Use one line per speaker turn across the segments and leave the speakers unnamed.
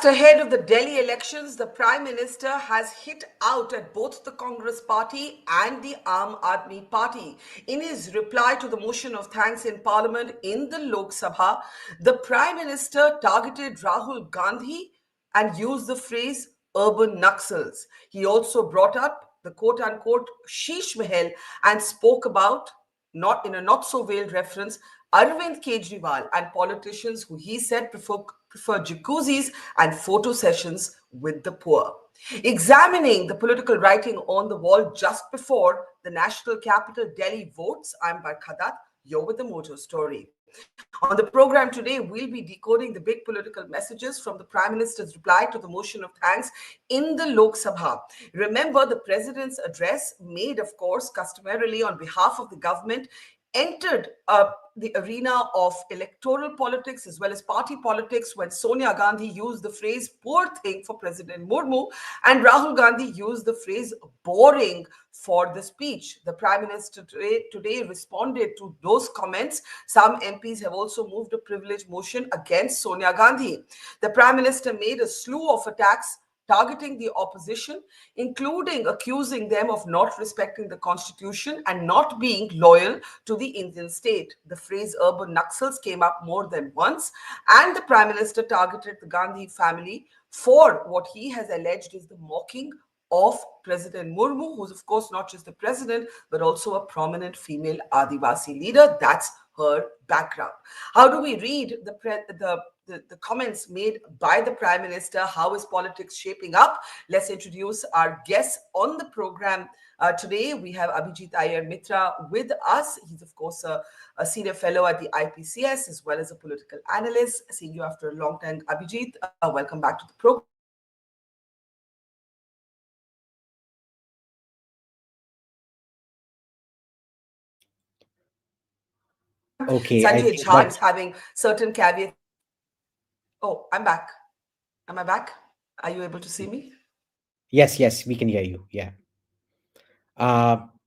Just ahead of the Delhi elections, the Prime Minister has hit out at both the Congress Party and the Aam Aadmi Party. In his reply to the motion of thanks in Parliament in the Lok Sabha, the Prime Minister targeted Rahul Gandhi and used the phrase urban Naxals. He also brought up the quote-unquote Sheesh Mahal and spoke about, not in a not-so-veiled reference, Arvind Kejriwal and politicians who he said prefer jacuzzis and photo sessions with the poor. Examining the political writing on the wall just before the national capital Delhi votes, I'm Barkha Dutt. You're with the Mojo Story. On the program today, we'll be decoding the big political messages from the Prime Minister's reply to the motion of thanks in the Lok Sabha. Remember, the President's address, made, of course, customarily on behalf of the government, entered the arena of electoral politics as well as party politics when Sonia Gandhi used the phrase poor thing for President Murmu and Rahul Gandhi used the phrase boring for the speech. The Prime Minister today responded to those comments. Some MPs have also moved a privilege motion against Sonia Gandhi. The Prime Minister made a slew of attacks targeting the opposition, including accusing them of not respecting the constitution and not being loyal to the Indian state. The phrase urban Naxals came up more than once, and the Prime Minister targeted the Gandhi family for what he has alleged is the mocking of President Murmu, who's of course not just the president, but also a prominent female Adivasi leader. That's her background. How do we read the comments made by the Prime Minister? How is politics shaping up? Let's introduce our guests on the program today. We have Abjijit Iyer Mitra with us. He's of course a senior fellow at the IPCS as well as a political analyst. Seeing you after a long time, Abjijit. Welcome back to the program.
Okay,
Sanjay Jha is having certain caveats. Oh, I'm back. Am I back? Are you able to see me?
Yes, we can hear you. Yeah.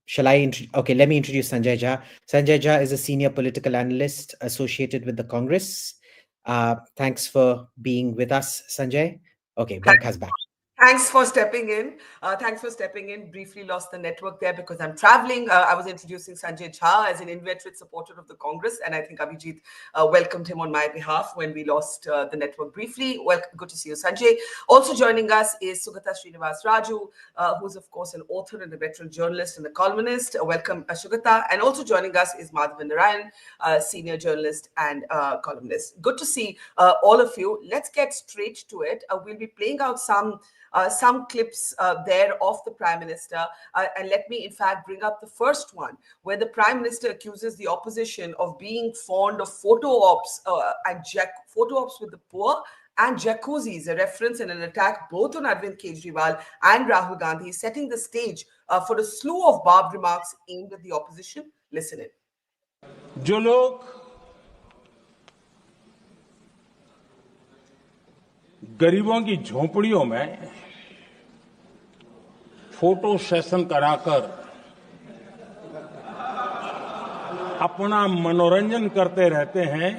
Shall I? Okay, let me introduce Sanjay Jha. Sanjay Jha is a senior political analyst associated with the Congress. Thanks for being with us, Sanjay. Okay, Barkha's back.
Thanks for stepping in. Briefly lost the network there because I'm traveling. I was introducing Sanjay Jha as an inveterate supporter of the Congress, and I think Abjijit welcomed him on my behalf when we lost the network briefly. Well, good to see you, Sanjay. Also joining us is Sugata Srinivasraju, who's of course an author and a veteran journalist and a columnist. Welcome, Sugata. And also joining us is Madhavan, Narayanan, senior journalist and columnist. Good to see all of you. Let's get straight to it. We'll be playing out some clips there of the Prime Minister. And let me, in fact, bring up the first one, where the Prime Minister accuses the opposition of being fond of photo ops photo ops with the poor and jacuzzis, a reference and an attack both on Arvind Kejriwal and Rahul Gandhi, setting the stage for a slew of barbed remarks aimed at the opposition. Listen in.
जो लोग गरीबों की झोपड़ियों में photo session कराकर अपना मनोरंजन करते रहते हैं,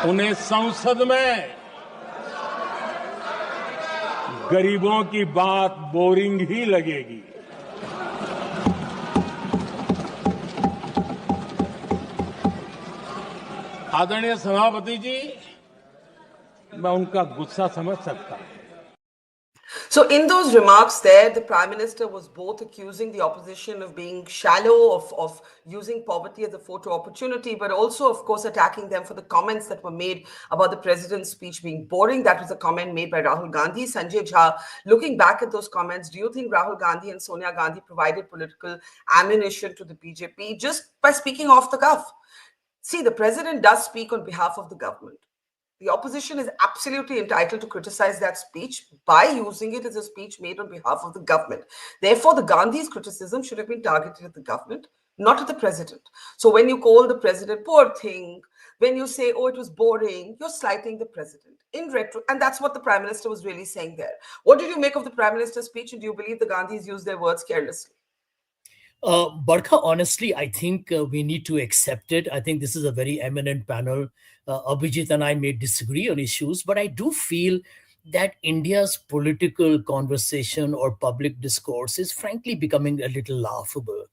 उन्हें संसद में गरीबों की बात बोरिंग ही लगेगी। आदरणीय सभापति जी, मैं उनका गुस्सा समझ सकता हूं।
So in those remarks there, the Prime Minister was both accusing the opposition of being shallow, of using poverty as a photo opportunity, but also, of course, attacking them for the comments that were made about the President's speech being boring. That was a comment made by Rahul Gandhi. Sanjay Jha, looking back at those comments, do you think Rahul Gandhi and Sonia Gandhi provided political ammunition to the BJP just by speaking off the cuff? See, the President does speak on behalf of the government. The opposition is absolutely entitled to criticize that speech by using it as a speech made on behalf of the government. Therefore, the Gandhi's criticism should have been targeted at the government, not at the president. So when you call the president poor thing, when you say, oh, it was boring, you're slighting the president. In retro, and that's what the Prime Minister was really saying there. What did you make of the Prime Minister's speech, and do you believe the Gandhis used their words carelessly?
Barkha, honestly, I think we need to accept it. I think this is a very eminent panel. Abhijit and I may disagree on issues, but I do feel that India's political conversation or public discourse is frankly becoming a little laughable.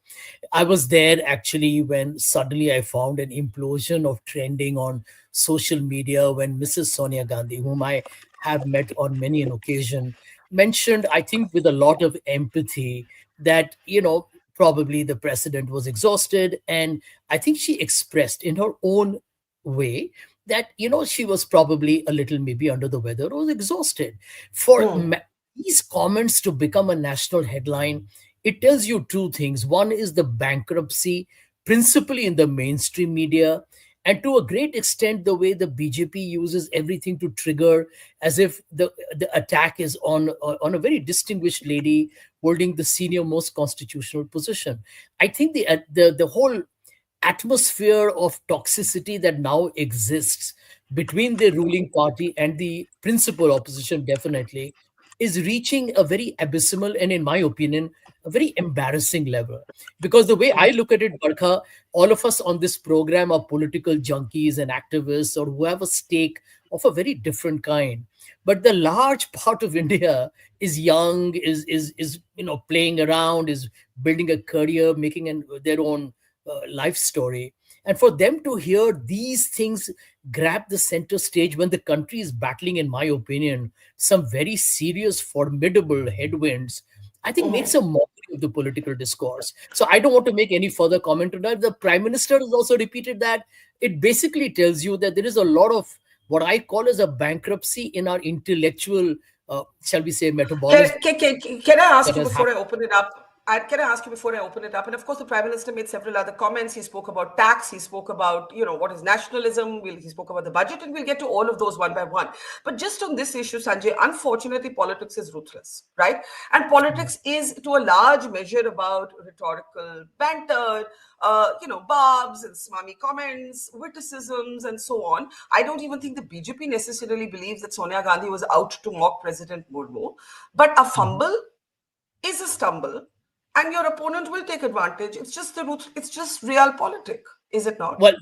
I was there actually when suddenly I found an implosion of trending on social media when Mrs. Sonia Gandhi, whom I have met on many an occasion, mentioned, I think with a lot of empathy, that, probably the president was exhausted. And I think she expressed in her own way that, she was probably a little maybe under the weather or exhausted. For
Hmm.
these comments to become a national headline, it tells you two things. One is the bankruptcy, principally in the mainstream media, and to a great extent, the way the BJP uses everything to trigger, as if the attack is on a very distinguished lady holding the senior most constitutional position. I think the whole atmosphere of toxicity that now exists between the ruling party and the principal opposition definitely is reaching a very abysmal and, in my opinion, a very embarrassing level. Because the way I look at it, Barkha, all of us on this program are political junkies and activists or who have a stake of a very different kind. But the large part of India is young, is playing around, is building a career, making their own life story. And for them to hear these things grab the center stage when the country is battling, in my opinion, some very serious, formidable headwinds, I think makes a mockery of the political discourse. So I don't want to make any further comment on that. The Prime Minister has also repeated that. It basically tells you that there is a lot of what I call as a bankruptcy in our intellectual, shall we say,
Can,
metabolism
can, can, can I ask
that
you
has
before I
happened.
open it up? Can I ask you before I open it up? And of course, the Prime Minister made several other comments. He spoke about tax. He spoke about, what is nationalism. He spoke about the budget, and we'll get to all of those one by one. But just on this issue, Sanjay, unfortunately, politics is ruthless, right? And politics is, to a large measure, about rhetorical banter, barbs and smarmy comments, witticisms, and so on. I don't even think the BJP necessarily believes that Sonia Gandhi was out to mock President Murmu. But a
Mhm.
fumble is a stumble, and your opponent will take advantage. It's just the root, it's just real politic, is it not?
Well,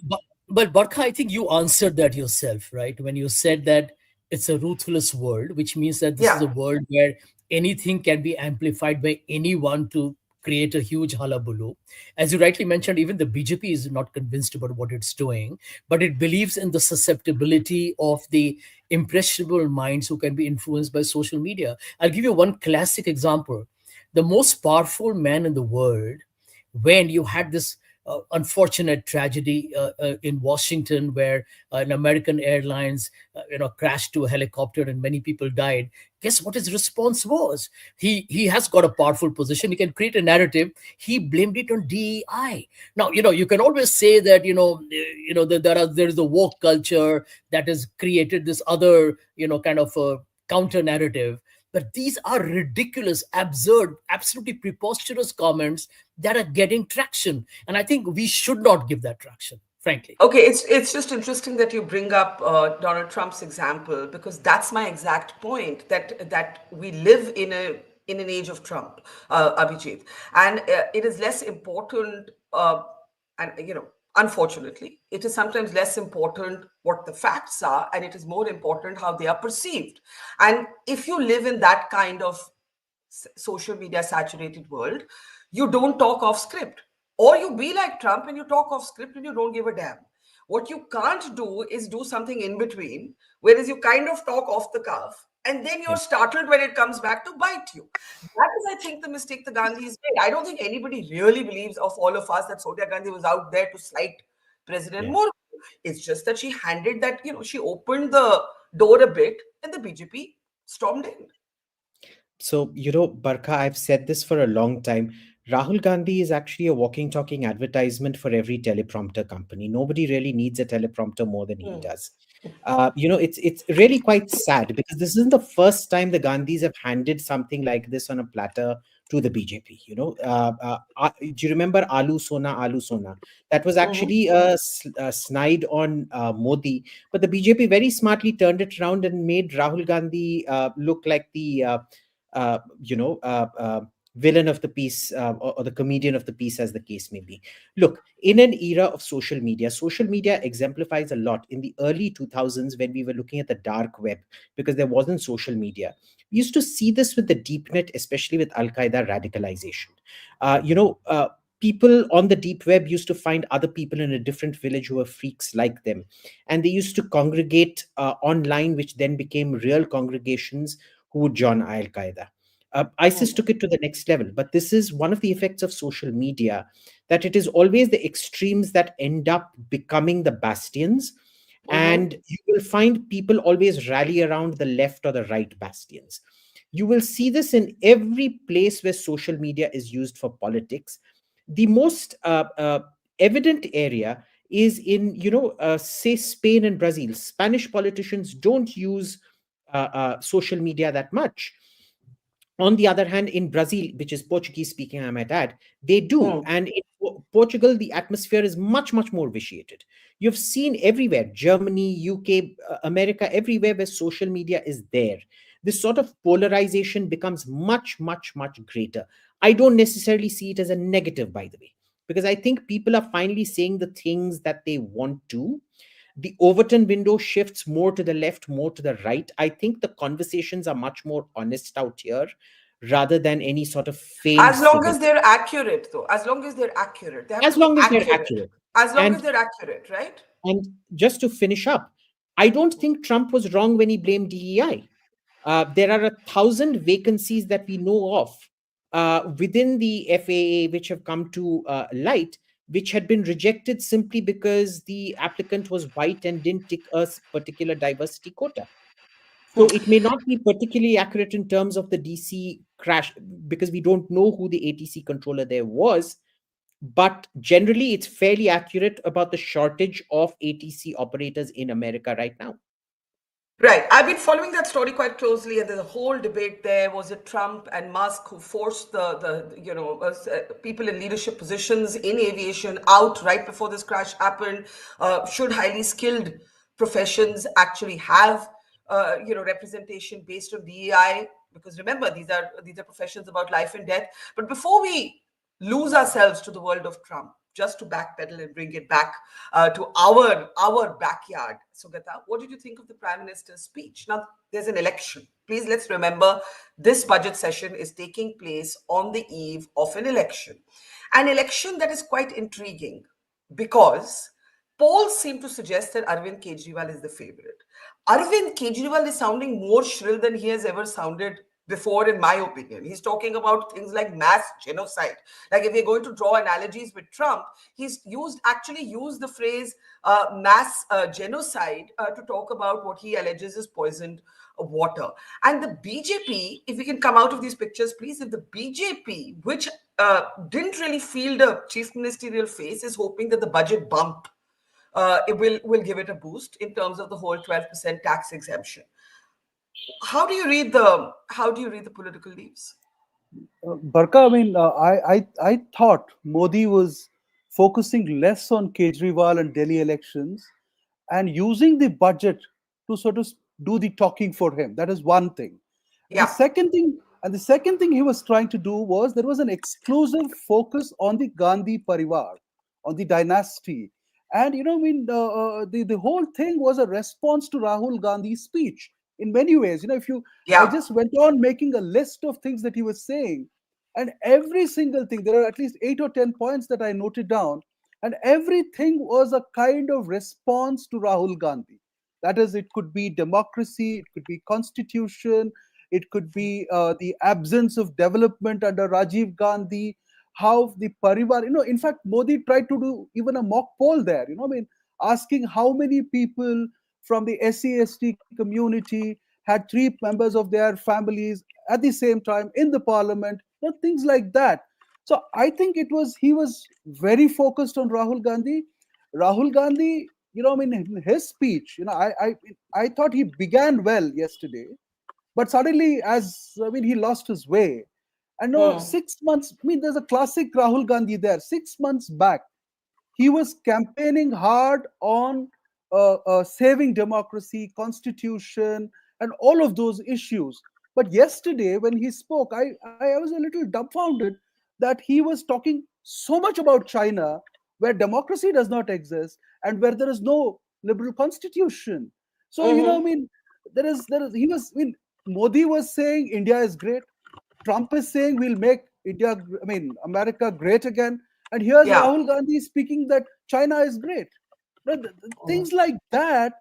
but Barkha, I think you answered that yourself, right? When you said that it's a ruthless world, which means that this is a
Yeah.
world where anything can be amplified by anyone to create a huge hullabaloo. As you rightly mentioned, even the BJP is not convinced about what it's doing, but it believes in the susceptibility of the impressionable minds who can be influenced by social media. I'll give you one classic example. The most powerful man in the world, when you had this unfortunate tragedy in Washington, where an American Airlines, crashed to a helicopter and many people died. Guess what his response was? He has got a powerful position. He can create a narrative. He blamed it on DEI. Now, you can always say that that there is a woke culture that has created this other kind of a counter narrative. But these are ridiculous, absurd, absolutely preposterous comments that are getting traction. And I think we should not give that traction, frankly.
Okay, it's just interesting that you bring up Donald Trump's example, because that's my exact point, that we live in an age of Trump, Abhijit, and it is less important, and unfortunately, it is sometimes less important what the facts are, and it is more important how they are perceived. And if you live in that kind of social media saturated world, you don't talk off script, or you be like Trump and you talk off script and you don't give a damn. What you can't do is do something in between, whereas you kind of talk off the cuff and then you're
Yeah.
startled when it comes back to bite you. That is, I think, the mistake the Gandhis made. I don't think anybody really believes, of all of us, that Sonia Gandhi was out there to slight President
Yeah.
Murmu. It's just that she handed that, she opened the door a bit and the BJP stormed in.
So, Barkha, I've said this for a long time. Rahul Gandhi is actually a walking, talking advertisement for every teleprompter company. Nobody really needs a teleprompter more than he
Hmm.
does. It's really quite sad because this isn't the first time the Gandhis have handed something like this on a platter to the BJP. Do you remember Alu Sona, Alu Sona? That was
Mhm.
actually a snide on Modi, but the BJP very smartly turned it around and made Rahul Gandhi look like the uh, you know, uh, uh, villain of the piece, or the comedian of the piece, as the case may be. Look, in an era of social media exemplifies a lot. In the early 2000s, when we were looking at the dark web, because there wasn't social media, we used to see this with the deep net, especially with Al Qaeda radicalization. People on the deep web used to find other people in a different village who were freaks like them. And they used to congregate online, which then became real congregations who would join Al Qaeda. ISIS
Hmm.
took it to the next level. But this is one of the effects of social media, that it is always the extremes that end up becoming the bastions.
Mm-hmm.
And you will find people always rally around the left or the right bastions. You will see this in every place where social media is used for politics. The most evident area is in, say, Spain and Brazil. Spanish politicians don't use social media that much. On the other hand, in Brazil, which is Portuguese speaking, I might add, they do.
Hmm.
And in Portugal, the atmosphere is much, much more vitiated. You've seen everywhere, Germany, UK, America, everywhere where social media is there, this sort of polarization becomes much, much, much greater. I don't necessarily see it as a negative, by the way, because I think people are finally saying the things that they want to. The Overton window shifts more to the left, more to the right. I think the conversations are much more honest out here, rather than any sort of feigned
As long as
civility,
they're accurate, though, as long as they're accurate, they have
as
to be
long as they're
accurate.
accurate.
As long as
And
they're accurate, right?
and just to finish up, I don't think Trump was wrong when he blamed DEI. There are 1,000 vacancies that we know of within the FAA which have come to light, which had been rejected simply because the applicant was white and didn't tick a particular diversity quota. So it may not be particularly accurate in terms of the DC crash, because we don't know who the ATC controller there was. But generally, it's fairly accurate about the shortage of ATC operators in America right now.
Right. I've been following that story quite closely, and there's a whole debate there. Was it Trump and Musk who forced the people in leadership positions in aviation out right before this crash happened? Should highly skilled professions actually have representation based on DEI? Because remember, these are professions about life and death. But before we lose ourselves to the world of Trump, just to backpedal and bring it back to our backyard. Sugata, what did you think of the Prime Minister's speech? Now, there's an election. Please, let's remember this budget session is taking place on the eve of an election that is quite intriguing because polls seem to suggest that Arvind Kejriwal is the favorite. Arvind Kejriwal is sounding more shrill than he has ever sounded before, in my opinion. He's talking about things like mass genocide. Like, if we're going to draw analogies with Trump, he's actually used the phrase mass genocide to talk about what he alleges is poisoned water. And the BJP, if we can come out of these pictures, please, if the BJP, which didn't really field a chief ministerial face, is hoping that the budget bump it will give it a boost in terms of the whole 12% tax exemption. How do you read the political leaves?
Barkha, I mean, I thought Modi was focusing less on Kejriwal and Delhi elections and using the budget to sort of do the talking for him. That is one thing. And the
Yeah.
second thing, he was trying to do was there was an exclusive focus on the Gandhi Parivar, on the dynasty. And I mean, the whole thing was a response to Rahul Gandhi's speech in many ways. If you, I
Yeah.
just went on making a list of things that he was saying, and every single thing, there are at least 8 or 10 points that I noted down, and everything was a kind of response to Rahul Gandhi. That is, it could be democracy, it could be constitution, it could be the absence of development under Rajiv Gandhi, how the Parivar, in fact, Modi tried to do even a mock poll there, I mean, asking how many people from the SC/ST community had three members of their families at the same time in the parliament, things like that. So I think he was very focused on Rahul Gandhi. Rahul Gandhi, I mean, in his speech, I thought he began well yesterday, but suddenly, as I mean, he lost his way. And no,
Hmm.
6 months. I mean, there's a classic Rahul Gandhi there. 6 months back, he was campaigning hard on saving democracy, constitution, and all of those issues. But yesterday, when he spoke, I was a little dumbfounded that he was talking so much about China, where democracy does not exist and where there is no liberal constitution. So, I
Mm-hmm.
mean, he was, I mean, Modi was saying India is great. Trump is saying we'll make America great again. And here's
Yeah.
Rahul Gandhi speaking that China is great. Things like that,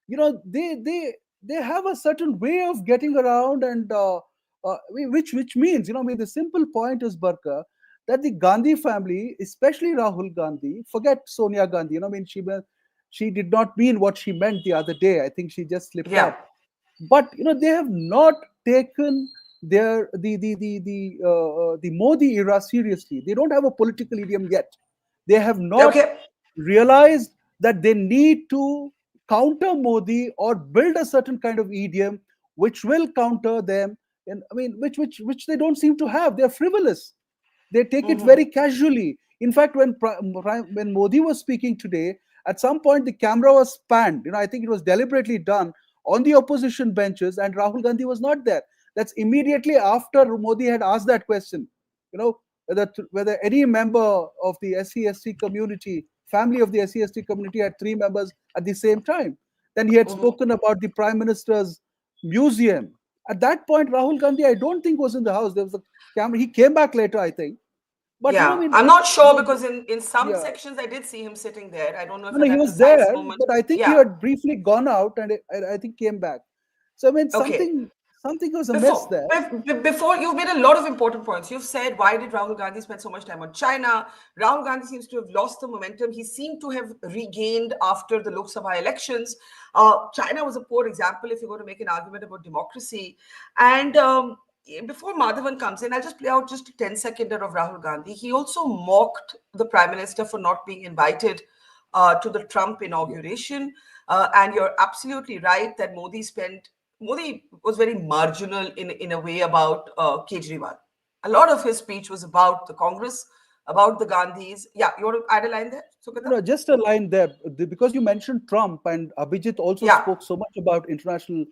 they have a certain way of getting around, and which means, the simple point is, Barka, that the Gandhi family, especially Rahul Gandhi, forget Sonia Gandhi. She did not mean what she meant the other day. I think she just slipped
Yeah.
up. But they have not taken the Modi era seriously. They don't have a political idiom yet. They have not
Okay.
realized that they need to counter Modi or build a certain kind of idiom which will counter them. And which they don't seem to have. They're frivolous. They take it
Mm-hmm.
very casually. In fact, when Modi was speaking today, at some point the camera was panned. I think it was deliberately done on the opposition benches, and Rahul Gandhi was not there. That's immediately after Modi had asked that question. Whether any member of the SC/ST community, family of the SC/ST community, had three members at the same time. Then he had
Mm-hmm.
spoken about the Prime Minister's museum. At that point, Rahul Gandhi, I don't think, was in the house. There was a camera. He came back later, I think. But
Yeah. I'm not sure
the-
because in some
yeah,
sections I did see him sitting there. I don't know if
no,
at
he
that
was
precise
there,
moment.
but I think he
Yeah.
had briefly gone out, and I think came back. So
Okay.
something was amiss
Before,
there.
before you've made a lot of important points. You've said, why did Rahul Gandhi spend so much time on China? Rahul Gandhi seems to have lost the momentum. He seemed to have regained after the Lok Sabha elections. China was a poor example if you're going to make an argument about democracy. And before Madhavan comes in, I'll just play out just a 10-seconder of Rahul Gandhi. He also mocked the Prime Minister for not being invited to the Trump inauguration. And you're absolutely right that Modi was very marginal in a way about Kejriwal. A lot of his speech was about the Congress, about the Gandhis. Yeah, you want to add a line there, Sugata?
Just a line there, because you mentioned Trump, and Abhijit also
Yeah,
spoke so much about international,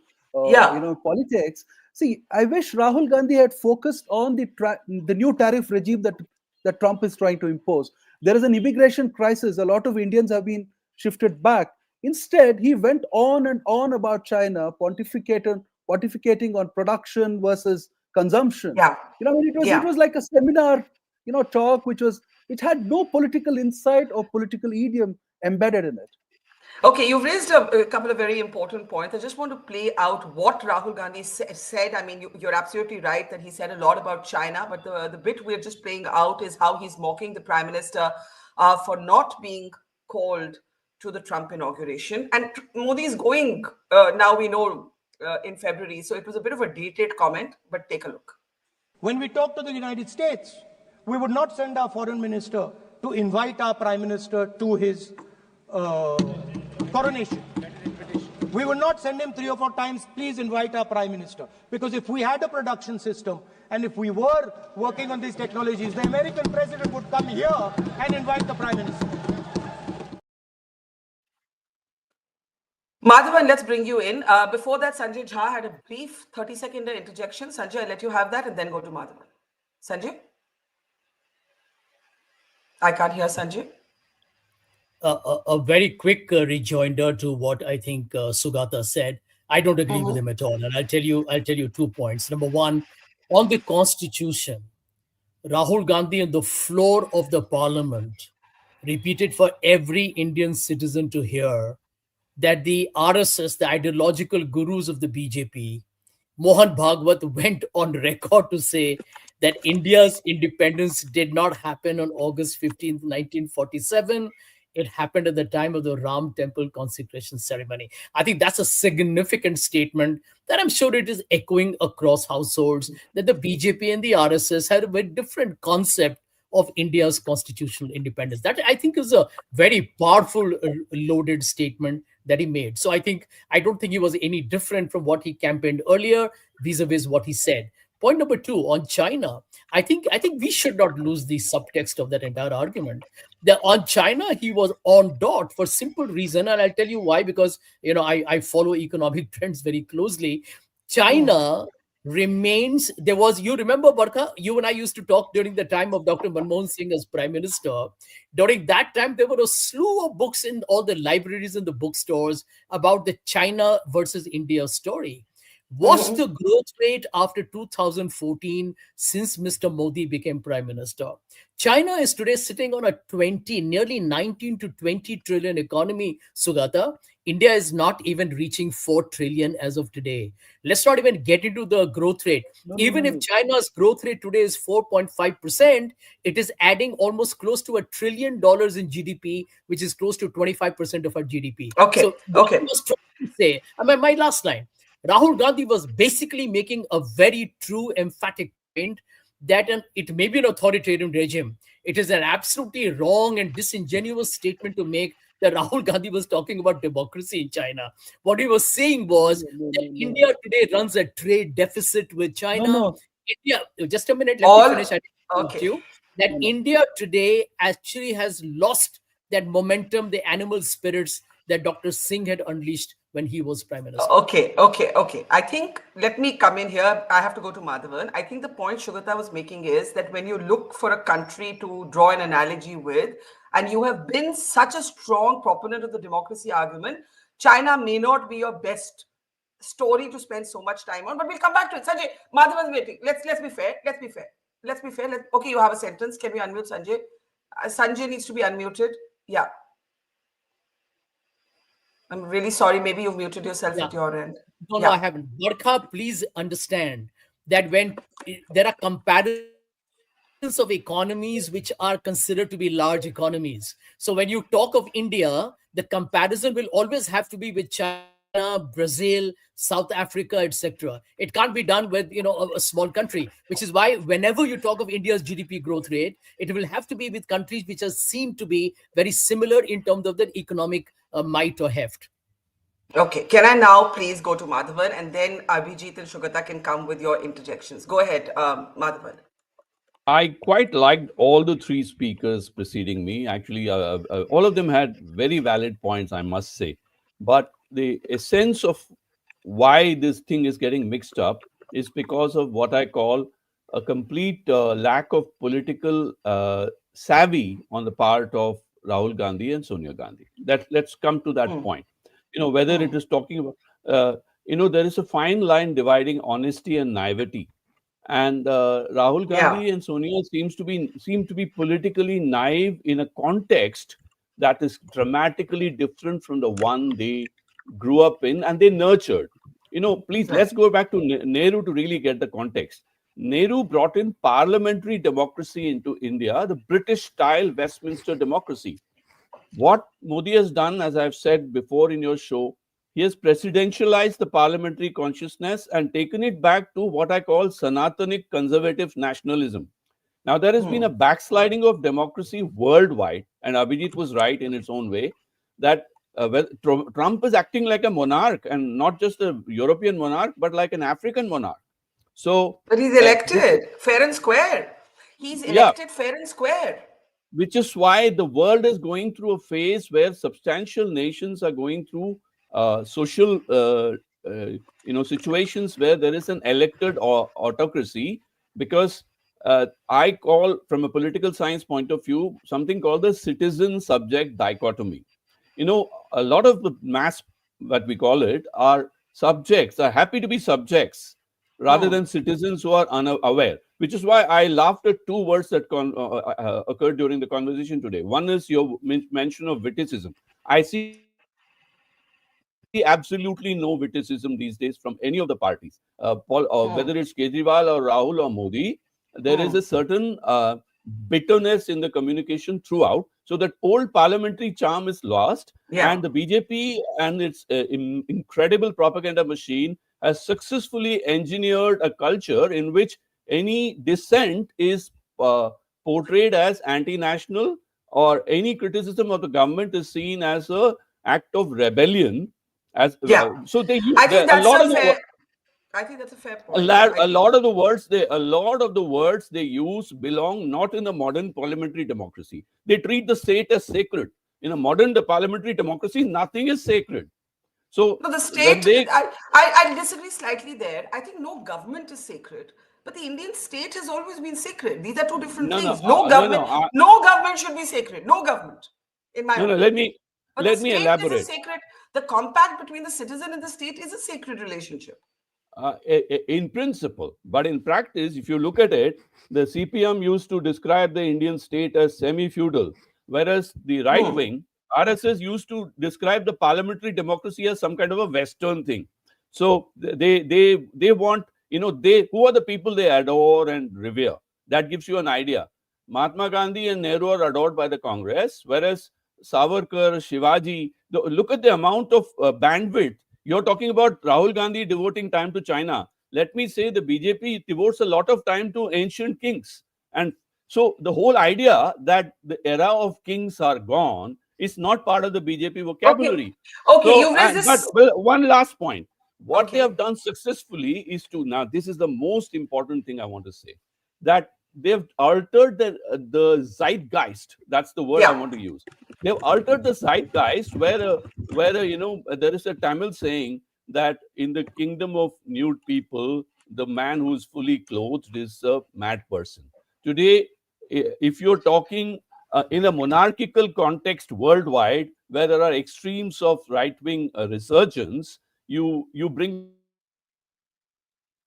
yeah,
politics. See, I wish Rahul Gandhi had focused on the new tariff regime that Trump is trying to impose. There is an immigration crisis. A lot of Indians have been shifted back. Instead, he went on and on about China, pontificating on production versus consumption.
yeah,
It was
yeah.
like a seminar, talk which had no political insight or political idiom embedded in it.
Okay, you've raised a couple of very important points. I just want to play out what Rahul Gandhi said. I mean, you're absolutely right that he said a lot about China, but the bit we're just playing out is how he's mocking the Prime Minister for not being called to the Trump inauguration. And Modi is going, now we know, in February. So it was a bit of a dated comment, but take a look.
When we talk to the United States, we would not send our foreign minister to invite our prime minister to his coronation. We would not send him 3 or 4 times, please invite our prime minister. Because if we had a production system and if we were working on these technologies, the American president would come here and invite the prime minister.
Madhavan, let's bring you in. Before that, Sanjay Jha had a brief 30-second interjection. Sanjay, I'll let you have that and then go to Madhavan. Sanjay? I can't hear Sanjay.
A very quick rejoinder to what I think Sugata said. I don't agree with him at all, and I'll tell you 2 points. Number one, on the Constitution, Rahul Gandhi on the floor of the Parliament repeated for every Indian citizen to hear that the RSS, the ideological gurus of the BJP, Mohan Bhagwat went on record to say that India's independence did not happen on August 15th, 1947. It happened at the time of the Ram Temple consecration ceremony. I think that's a significant statement that I'm sure it is echoing across households, that the BJP and the RSS had a very different concept of India's constitutional independence. That I think is a very powerful, loaded statement that he made. So I don't think he was any different from what he campaigned earlier vis-a-vis what he said. Point number two, on China, I think we should not lose the subtext of that entire argument. That on China, he was on dot for simple reason, and I'll tell you why. Because I follow economic trends very closely. China remains. There was, you remember, Barkha, you and I used to talk during the time of Dr. Manmohan Singh as Prime Minister. During that time, there were a slew of books in all the libraries and the bookstores about the China versus India story. What's the growth rate after 2014 since Mr. Modi became Prime Minister? China is today sitting on a 20, nearly 19 to 20 trillion economy, Sugata. India is not even reaching 4 trillion as of today. Let's not even get into the growth rate.
No, no,
Even
no,
if
no.
China's growth rate today is 4.5%, it is adding almost close to $1 trillion in GDP, which is close to 25% of our GDP.
Okay,
So what I
okay.
was trying to say, my last line, Rahul Gandhi was basically making a very true, emphatic point that it may be an authoritarian regime. It is an absolutely wrong and disingenuous statement to make that Rahul Gandhi was talking about democracy in China. What he was saying was
No, no,
that
no, no.
India today runs a trade deficit with
No,
China.
no.
India, just a minute, let me
All
finish. I interrupt
okay.
you. That
No, no.
India today actually has lost that momentum, the animal spirits that Dr. Singh had unleashed when he was Prime Minister.
Okay. I think, let me come in here. I have to go to Madhavan. I think the point Sugata was making is that when you look for a country to draw an analogy with, and you have been such a strong proponent of the democracy argument, China may not be your best story to spend so much time on, but we'll come back to it. Sanjay, Madhavan's waiting. Let's be fair. Okay, you have a sentence. Can we unmute Sanjay? Sanjay needs to be unmuted. Yeah. I'm really sorry. Maybe you've muted yourself
Yeah.
at your end.
No,
Yeah.
I haven't. Barkha, please understand that when there are comparisons of economies which are considered to be large economies. So when you talk of India, the comparison will always have to be with China, Brazil, South Africa, etc. It can't be done with a small country, which is why whenever you talk of India's GDP growth rate, it will have to be with countries which are seem to be very similar in terms of their economic might or heft.
Okay. Can I now please go to Madhavan, and then Abhijit and Sugata can come with your interjections. Go ahead, Madhavan.
I quite liked all the three speakers preceding me. Actually, all of them had very valid points, I must say. But the essence of why this thing is getting mixed up is because of what I call a complete lack of political savvy on the part of Rahul Gandhi and Sonia Gandhi. Let's come to that point. Whether it is talking about, there is a fine line dividing honesty and naivety, and Rahul
Yeah.
Gandhi and Sonia seem to be politically naive in a context that is dramatically different from the one they grew up in and they nurtured. Please,
Right.
let's go back to Nehru to really get the context. Nehru brought in parliamentary democracy into India, the British style Westminster democracy. What Modi has done, as I've said before in your show, he has presidentialized the parliamentary consciousness and taken it back to what I call Sanatanic conservative nationalism. Now, there has been a backsliding of democracy worldwide, and Abhijit was right in its own way that Trump is acting like a monarch, and not just a European monarch, but like an African monarch. So,
But he's
this,
elected fair and square. He's
yeah,
elected fair and square.
which is why the world is going through a phase where substantial nations are going through social situations where there is an elected autocracy, because I call, from a political science point of view, something called the citizen subject dichotomy. A lot of the mass, what we call it, are subjects, are happy to be subjects rather than citizens who are unaware, which is why I laughed at two words that occurred during the conversation today. One is your mention of witticism. I see absolutely no witticism these days from any of the parties, whether it's Kejriwal or Rahul or Modi. There is a certain bitterness in the communication throughout, so that old parliamentary charm is lost, and the
Yeah.
BJP and its incredible propaganda machine has successfully engineered a culture in which any dissent is portrayed as anti-national, or any criticism of the government is seen as a act of rebellion. As
Yeah.
so they use
I think
a
that's
lot
a
of the
fair I think that's a fair
a
point.
lot,
I
a
think
lot of the words they a lot of the words they use belong not in a modern parliamentary democracy. They treat the state as sacred. In a modern parliamentary democracy, nothing is sacred. So
No, the
when
state,
they
I disagree slightly there. I think no government is sacred, but the Indian state has always been sacred. These are two different
no no
things. No government,
no
no government should be sacred. No government, in my
no,
opinion. But the
let me
state is a
elaborate.
sacred, the compact between the citizen and the state is a sacred relationship.
In principle, but in practice, if you look at it, the CPM used to describe the Indian state as semi-feudal, whereas the right wing, RSS, used to describe the parliamentary democracy as some kind of a Western thing. So they want, they who are the people they adore and revere. That gives you an idea. Mahatma Gandhi and Nehru are adored by the Congress, whereas Savarkar, Shivaji, look at the amount of bandwidth. You're talking about Rahul Gandhi devoting time to China. Let me say the BJP devotes a lot of time to ancient kings. And so the whole idea that the era of kings are gone is not part of the BJP vocabulary.
Okay,
So,
you raised
but
this.
one last point. What they
Okay.
have done successfully is to, now this is the most important thing I want to say, that they've altered the zeitgeist. That's the word I want to use. They've altered the zeitgeist where there is a Tamil saying that in the kingdom of nude people, the man who is fully clothed is a mad person. Today, if you're talking in a monarchical context worldwide, where there are extremes of right-wing resurgence, you bring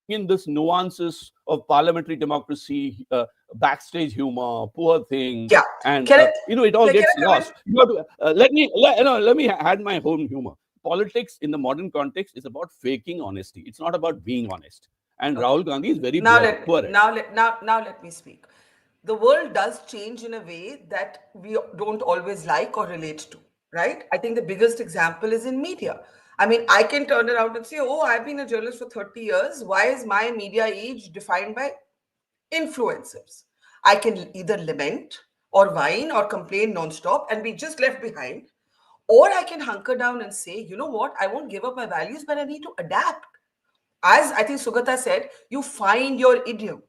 in this nuances of parliamentary democracy, backstage humor, poor things, and
Yeah.
it all gets lost.
Can I
You
come
have
in?
to let me add my own humor. Politics in the modern context is about faking honesty. It's not about being honest. And
Okay.
Rahul Gandhi is very
Now
poor
let
at it.
now let me speak. The world does change in a way that we don't always like or relate to, right? I think the biggest example is in media. I mean, I can turn around and say, "Oh, I've been a journalist for 30 years. Why is my media age defined by influencers?" I can either lament or whine or complain nonstop and be just left behind, or I can hunker down and say, "You know what? I won't give up my values, but I need to adapt." As I think Sugata said, you find your idiom.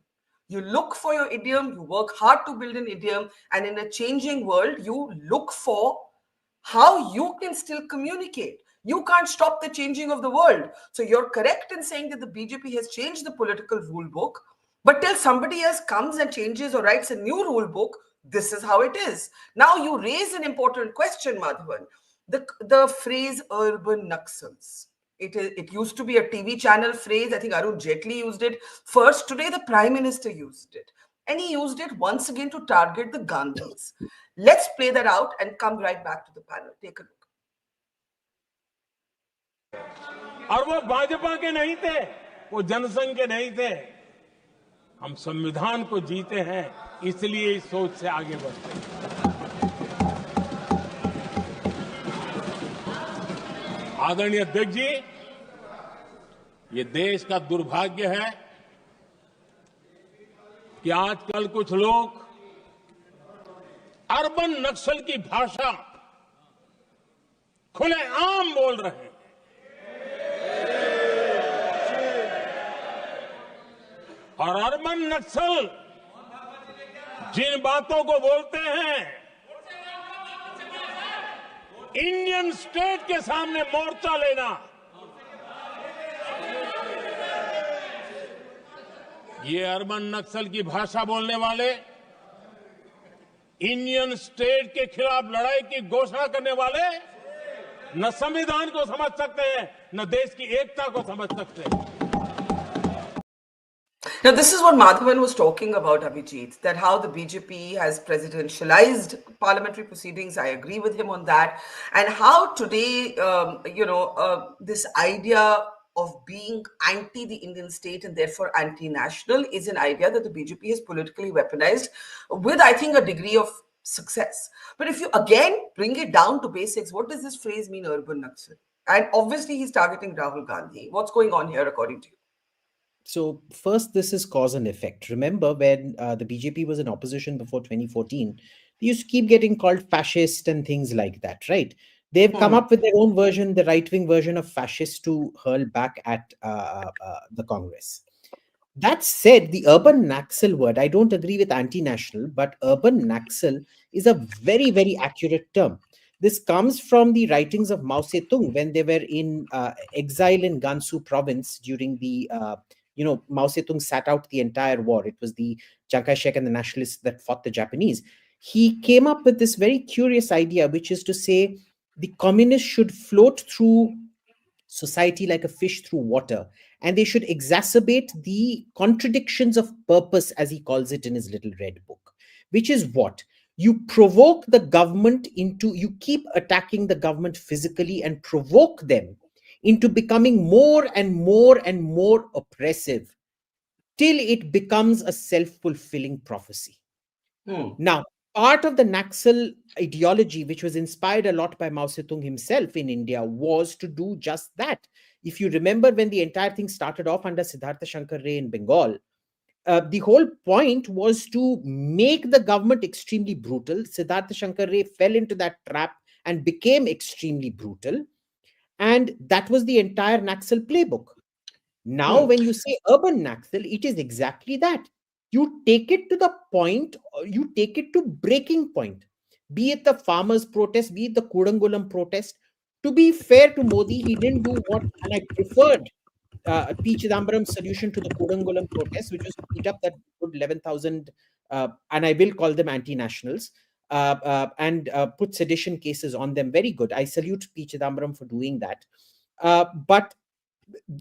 You look for your idiom, you work hard to build an idiom, and in a changing world, you look for how you can still communicate. You can't stop the changing of the world. So you're correct in saying that the BJP has changed the political rule book, but till somebody else comes and changes or writes a new rule book, this is how it is. Now you raise an important question, Madhavan. The phrase urban Naxals. It used to be a TV channel phrase. I think Arun Jaitley used it first. Today, the Prime Minister used it. And he used it once again to target the Gandhis. Let's play that out and come right back to the panel. Take a look.
और वो भाजपा के नहीं थे, वो जनसंघ के नहीं थे. हम संविधान को जीते हैं, इसलिए इस सोच से आगे बढ़ते हैं. आदरणीय अध्यक्ष जी, ये देश का दुर्भाग्य है कि आजकल कुछ लोग अर्बन नक्सल की भाषा खुलेआम बोल रहे हैं. और अर्बन नक्सल जिन बातों को बोलते हैं, इंडियन स्टेट के सामने मोर्चा लेना, ये अर्बन नक्सल की भाषा बोलने वाले इंडियन स्टेट के खिलाफ लड़ाई की घोषणा करने वाले न संविधान को समझ सकते हैं, न देश की एकता को समझ सकते हैं.
Now, this is what Madhavan was talking about, Abjijit, that how the BJP has presidentialized parliamentary proceedings. I agree with him on that. And how today, this idea of being anti the Indian state and therefore anti-national is an idea that the BJP has politically weaponized with, I think, a degree of success. But if you again bring it down to basics, what does this phrase mean, urban Naxal? And obviously, he's targeting Rahul Gandhi. What's going on here, according to you?
So first, this is cause and effect. Remember when the BJP was in opposition before 2014, they used to keep getting called fascist and things like that, right? They've come up with their own version, the right-wing version of fascist, to hurl back at the Congress. That said, the urban Naxal word, I don't agree with anti-national, but urban Naxal is a very, very accurate term. This comes from the writings of Mao Zedong when they were in exile in Gansu province during the, Mao Zedong sat out the entire war. It was the Chiang Kai-shek and the nationalists that fought the Japanese. He came up with this very curious idea, which is to say the communists should float through society like a fish through water, and they should exacerbate the contradictions of purpose, as he calls it in his little red book, which is what? You provoke the government into, you keep attacking the government physically and provoke them into becoming more and more and more oppressive till it becomes a self-fulfilling prophecy. Now, part of the Naxal ideology, which was inspired a lot by Mao Zedong himself in India, was to do just that. If you remember, when the entire thing started off under Siddhartha Shankar Ray in Bengal, the whole point was to make the government extremely brutal. Siddhartha Shankar Ray fell into that trap and became extremely brutal. And that was the entire Naxal playbook. Now, when you say urban Naxal, it is exactly that. You take it to the point, you take it to breaking point, be it the farmers' protest, be it the Kudangulam protest. To be fair to Modi, he didn't do what, and I preferred P. Chidambaram's solution to the Kudangulam protest, which was to beat up that good 11,000, and I will call them anti-nationals, and put sedition cases on them. Very good. I salute P. Chidambaram for doing that. But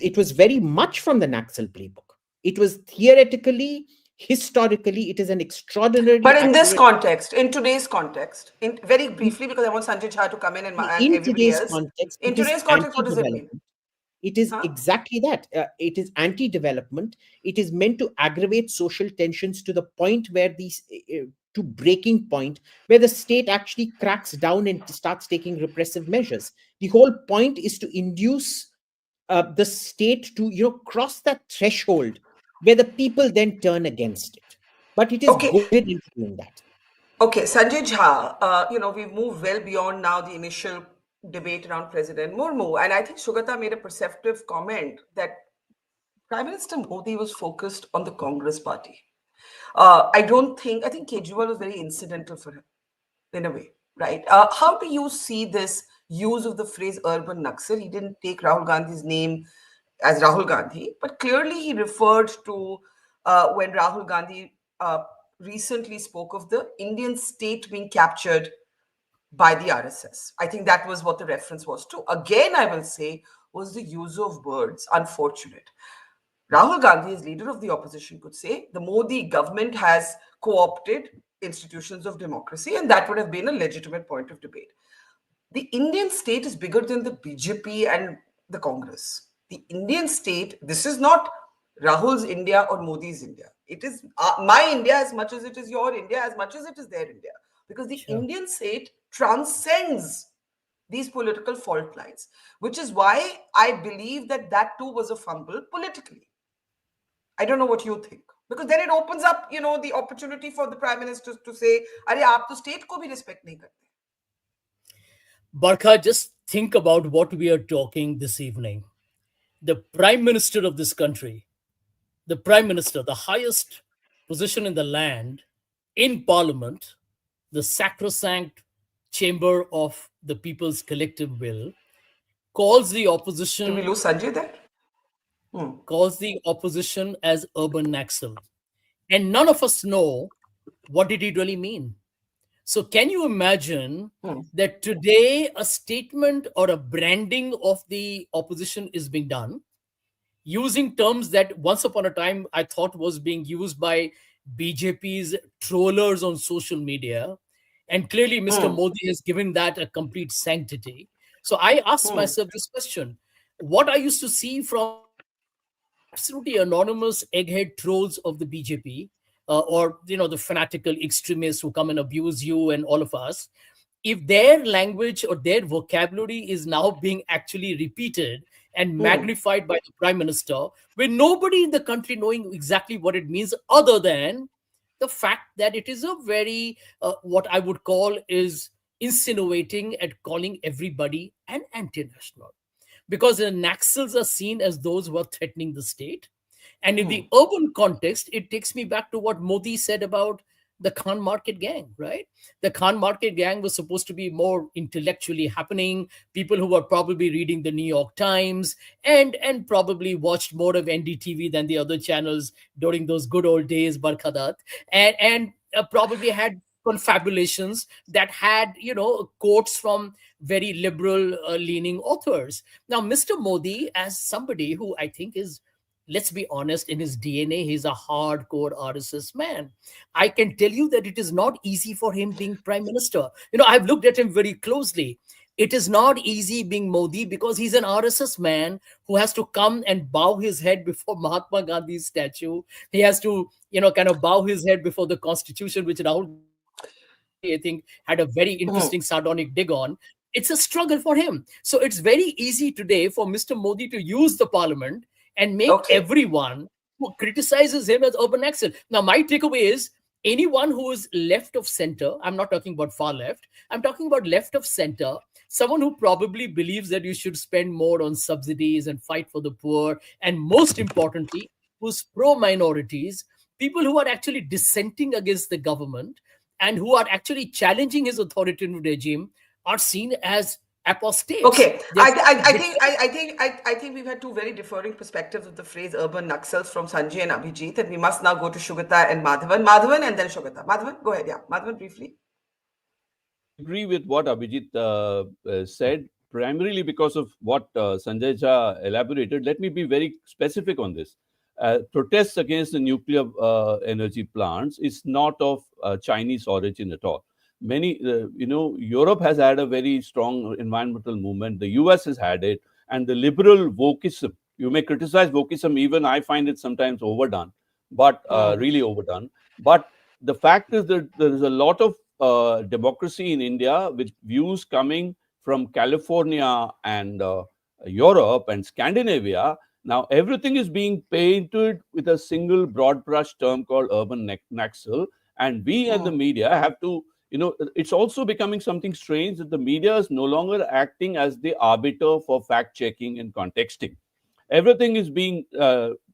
it was very much from the Naxal playbook. It was theoretically, historically, it is an extraordinarily.
But in this context, in today's context, very briefly, because I want Sanjay Jha to come in and everybody else.
Context,
in today's context, what does it mean?
It is exactly that. It is anti-development. It is meant to aggravate social tensions to the point where to breaking point, where the state actually cracks down and starts taking repressive measures. The whole point is to induce the state to, cross that threshold where the people then turn against it. But it is goaded into doing that.
Okay, Sanjay Jha, we've moved well beyond now the initial debate around President Murmu. And I think Sugata made a perceptive comment that Prime Minister Modi was focused on the Congress party. I think Kejriwal was very incidental for him, in a way, right? How do you see this use of the phrase urban Naxal? He didn't take Rahul Gandhi's name as Rahul Gandhi, but clearly he referred to when Rahul Gandhi recently spoke of the Indian state being captured by the RSS. I think that was what the reference was to. Again, I will say, was the use of words unfortunate. Rahul Gandhi, as leader of the opposition, could say the Modi government has co-opted institutions of democracy, and that would have been a legitimate point of debate. The Indian state is bigger than the BJP and the Congress. The Indian state, this is not Rahul's India or Modi's India. It is my India as much as it is your India, as much as it is their India. Because the Indian state transcends these political fault lines, which is why I believe that too was a fumble politically. I don't know what you think. Because then it opens up, the opportunity for the Prime Minister to say, "Arey, aap to state ko bhi respect nahi karte."
Barkha, just think about what we are talking this evening. The Prime Minister of this country, the Prime Minister, the highest position in the land, in Parliament, the sacrosanct chamber of the people's collective will, calls the opposition.
Did we lose Sanjay there?
Calls the opposition as urban Naxal. And none of us know what did he really mean. So can you imagine that today a statement or a branding of the opposition is being done using terms that once upon a time I thought was being used by BJP's trollers on social media. And clearly Mr. Modi has given that a complete sanctity. So I asked myself this question. What I used to see from absolutely anonymous egghead trolls of the BJP, or the fanatical extremists who come and abuse you and all of us, if their language or their vocabulary is now being actually repeated and magnified by the Prime Minister, with nobody in the country knowing exactly what it means, other than the fact that it is a very, what I would call is insinuating and calling everybody an anti-national. Because the Naxals are seen as those who are threatening the state. And in the urban context, it takes me back to what Modi said about the Khan Market gang, right? The Khan Market gang was supposed to be more intellectually happening, people who were probably reading the New York Times and probably watched more of NDTV than the other channels during those good old days, Barkha Dutt, and probably had confabulations that had, quotes from very liberal leaning authors. Now, Mr. Modi, as somebody who I think is, let's be honest, in his DNA, he's a hardcore RSS man. I can tell you that it is not easy for him being prime minister. I've looked at him very closely. It is not easy being Modi because he's an RSS man who has to come and bow his head before Mahatma Gandhi's statue. He has to, kind of bow his head before the constitution, which Rahul Gandhi, I think, had a very interesting sardonic dig on. It's a struggle for him. So it's very easy today for Mr. Modi to use the parliament and make everyone who criticizes him as urban exile. Now, my takeaway is anyone who is left of center, I'm not talking about far left, I'm talking about left of center, someone who probably believes that you should spend more on subsidies and fight for the poor, and most importantly, who's pro-minorities, people who are actually dissenting against the government and who are actually challenging his authoritarian regime are seen as apostates.
Okay, I think we've had two very differing perspectives of the phrase urban Naxals from Sanjay and Abjijit, and we must now go to Sugata and Madhavan. Madhavan and then Sugata. Madhavan, go ahead. Yeah, Madhavan, briefly.
I agree with what Abjijit said, primarily because of what Sanjay Jha elaborated. Let me be very specific on this. Protests against the nuclear energy plants is not of Chinese origin at all. Many, Europe has had a very strong environmental movement. The US has had it. And the liberal wokeism, you may criticize wokeism, even I find it sometimes overdone, but really overdone. But the fact is that there is a lot of democracy in India with views coming from California and Europe and Scandinavia. Now, everything is being painted with a single broad brush term called urban Naxal. And we and the media have to, it's also becoming something strange that the media is no longer acting as the arbiter for fact checking and contexting. Everything is being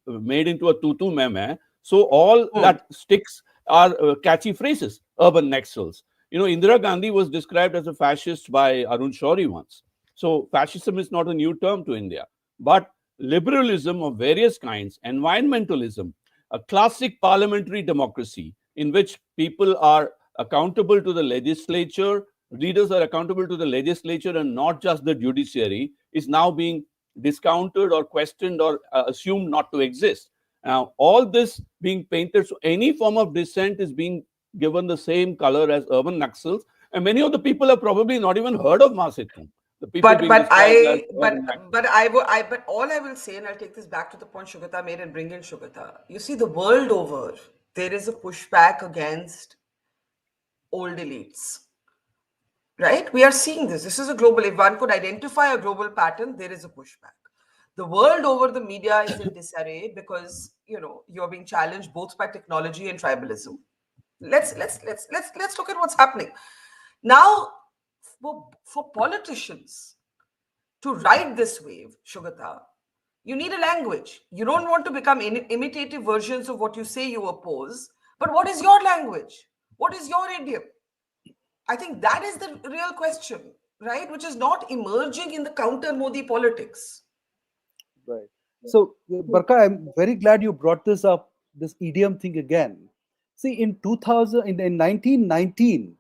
made into a tutu meme. So all that sticks are catchy phrases, urban Naxals. Indira Gandhi was described as a fascist by Arun Shourie once. So fascism is not a new term to India. But liberalism of various kinds, environmentalism, a classic parliamentary democracy in which people are accountable to the legislature, leaders are accountable to the legislature and not just the judiciary, is now being discounted or questioned or assumed not to exist. Now, all this being painted, so any form of dissent is being given the same color as urban Naxals, and many of the people have probably not even heard of Masetu.
But all I will say, and I'll take this back to the point Sugata made and bring in Sugata. You see, the world over, there is a pushback against old elites, right? We are seeing this. This is a global, if one could identify a global pattern, there is a pushback. The world over, the media is in disarray because, you're being challenged both by technology and tribalism. Let's look at what's happening. Now, for politicians to ride this wave, Sugata, you need a language. You don't want to become imitative versions of what you say you oppose, but what is your language? What is your idiom? I think that is the real question, right? Which is not emerging in the counter-Modi politics.
Right. So, Barkha, I'm very glad you brought this up, this idiom thing again. See, in 1919,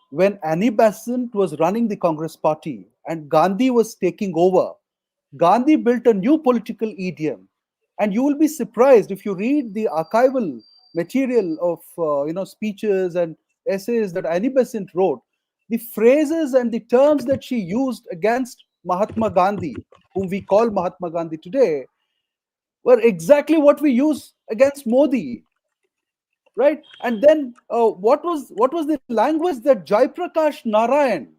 when Annie Besant was running the Congress party and Gandhi was taking over, Gandhi built a new political idiom. And you will be surprised if you read the archival material of speeches and essays that Annie Besant wrote, the phrases and the terms that she used against Mahatma Gandhi, whom we call Mahatma Gandhi today, were exactly what we use against Modi. Right? And then what was the language that Jaiprakash Narayan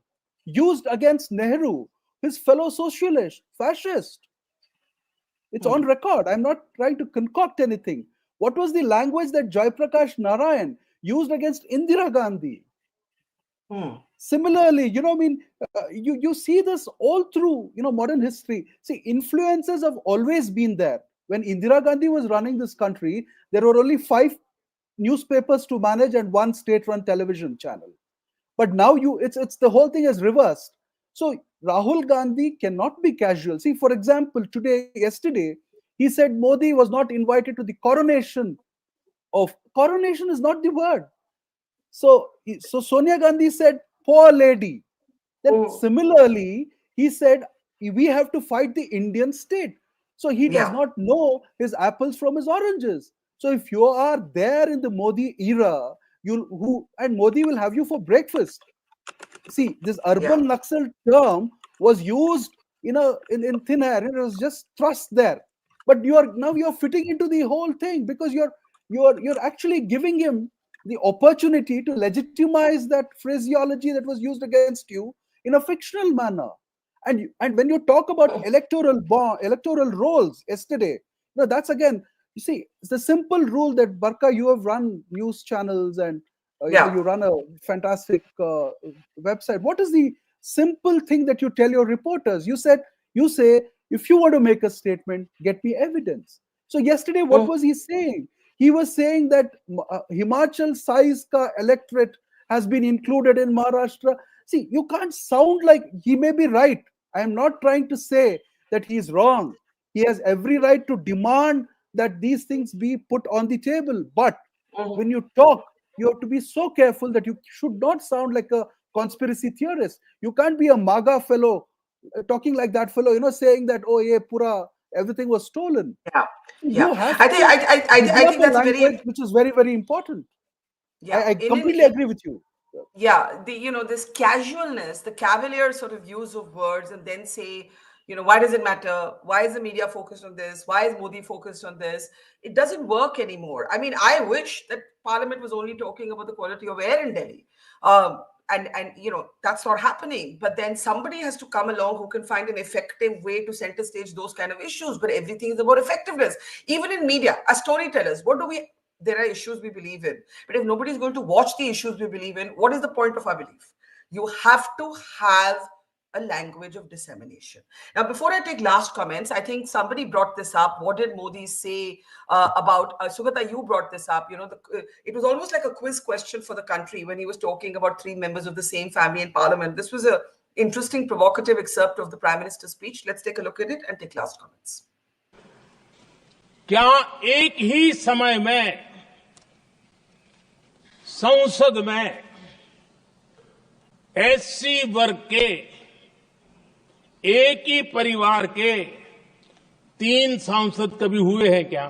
used against Nehru, his fellow socialist, fascist? It's on record. I'm not trying to concoct anything. What was the language that Jaiprakash Narayan used against Indira Gandhi? Similarly, you see this all through, modern history. See, influences have always been there. When Indira Gandhi was running this country, there were only 5 newspapers to manage and one state-run television channel. But now it's the whole thing is reversed. So Rahul Gandhi cannot be casual. See, for example, yesterday, he said Modi was not invited to the coronation of coronation is not the word. So Sonia Gandhi said, poor lady. Then similarly, he said, we have to fight the Indian state. So he does not know his apples from his oranges. So if you are there in the Modi era, and Modi will have you for breakfast. See, this urban Naxal term was used in thin air, and it was just thrust there. But you're fitting into the whole thing because you're actually giving him the opportunity to legitimize that phraseology that was used against you in a fictional manner. And when you talk about electoral roles yesterday, that's again, you see, it's the simple rule that Barkha, you have run news channels and you run a fantastic website. What is the simple thing that you tell your reporters? You say, if you want to make a statement, get me evidence. So yesterday, what was he saying? He was saying that Himachal size ka electorate has been included in Maharashtra. See, you can't sound like he may be right. I am not trying to say that he is wrong. He has every right to demand that these things be put on the table. But when you talk, you have to be so careful that you should not sound like a conspiracy theorist. You can't be a MAGA fellow talking like that fellow, saying that, oh, yeah, pura, everything was stolen. You have
I think that's
language, which is very, very important. I completely agree with you.
This casualness, the cavalier sort of use of words, and then say, why does it matter? Why is the media focused on this? Why is Modi focused on this? It doesn't work anymore. I mean, I wish that Parliament was only talking about the quality of air in Delhi. And that's not happening. But then somebody has to come along who can find an effective way to center stage those kind of issues. But everything is about effectiveness. Even in media, as storytellers, there are issues we believe in. But if nobody's going to watch the issues we believe in, what is the point of our belief? You have to have a language of dissemination. Now, before I take last comments, I think somebody brought this up. What did Modi say about, Sugata, you brought this up, it was almost like a quiz question for the country when he was talking about 3 members of the same family in parliament. This was a interesting, provocative excerpt of the Prime Minister's speech. Let's take a look at it and take last comments.
क्या एक ही समय में संसद में SC वर्ग के एक ही परिवार के 3 सांसद कभी हुए हैं क्या?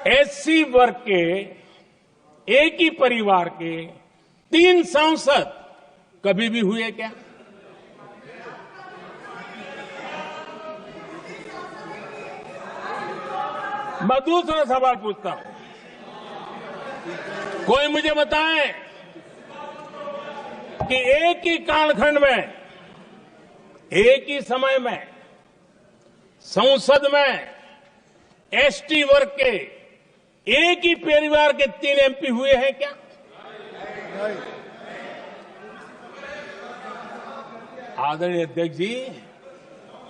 एससी वर्ग के एक ही परिवार के 3 सांसद कभी भी हुए क्या? मैं दूसरा सवाल पूछता हूं, कोई मुझे बताए कि एक ही कालखंड में, एक ही समय में संसद में एसटी वर्ग के एक ही परिवार के 3 एमपी हुए हैं क्या? आदरणीय अध्यक्ष जी,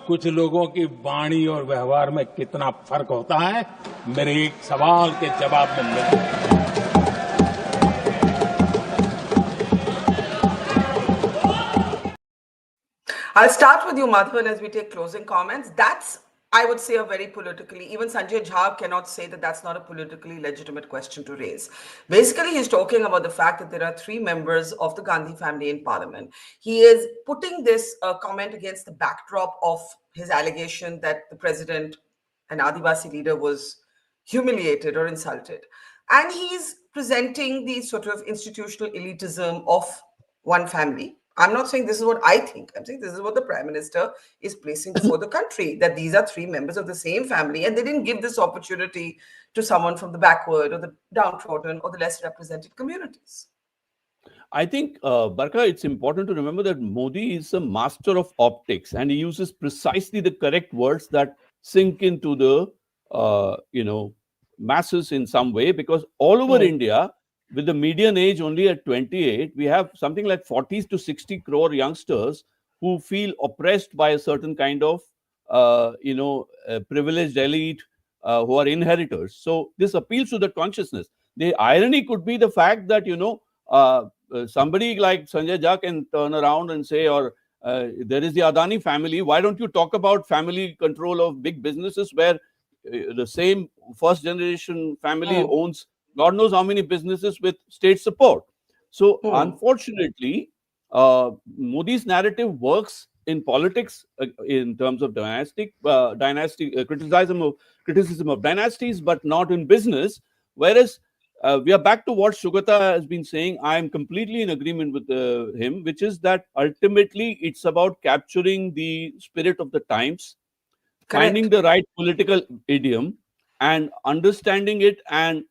कुछ लोगों की वाणी और व्यवहार में कितना फर्क होता है, मेरे एक सवाल के जवाब में मिला।
I'll start with you, Madhavan, as we take closing comments. That's, I would say, a very politically, even Sanjay Jha cannot say that that's not a politically legitimate question to raise. Basically, he's talking about the fact that there are 3 members of the Gandhi family in parliament. He is putting this comment against the backdrop of his allegation that the president, an Adivasi leader, was humiliated or insulted. And he's presenting the sort of institutional elitism of one family. I'm not saying this is what I think. I'm saying this is what the Prime Minister is placing before the country, that these are 3 members of the same family, and they didn't give this opportunity to someone from the backward or the downtrodden or the less represented communities.
I think, Barkha, it's important to remember that Modi is a master of optics, and he uses precisely the correct words that sink into the, masses in some way, because all over India, with the median age only at 28, we have something like 40 to 60 crore youngsters who feel oppressed by a certain kind of, privileged elite who are inheritors. So this appeals to that consciousness. The irony could be the fact that, somebody like Sanjay Jha can turn around and say, or there is the Adani family. Why don't you talk about family control of big businesses where the same first generation family owns God knows how many businesses with state support? So unfortunately, Modi's narrative works in politics in terms of dynastic criticism of dynasties, but not in business. Whereas we are back to what Sugata has been saying. I am completely in agreement with him, which is that ultimately it's about capturing the spirit of the times, finding the right political idiom and understanding it and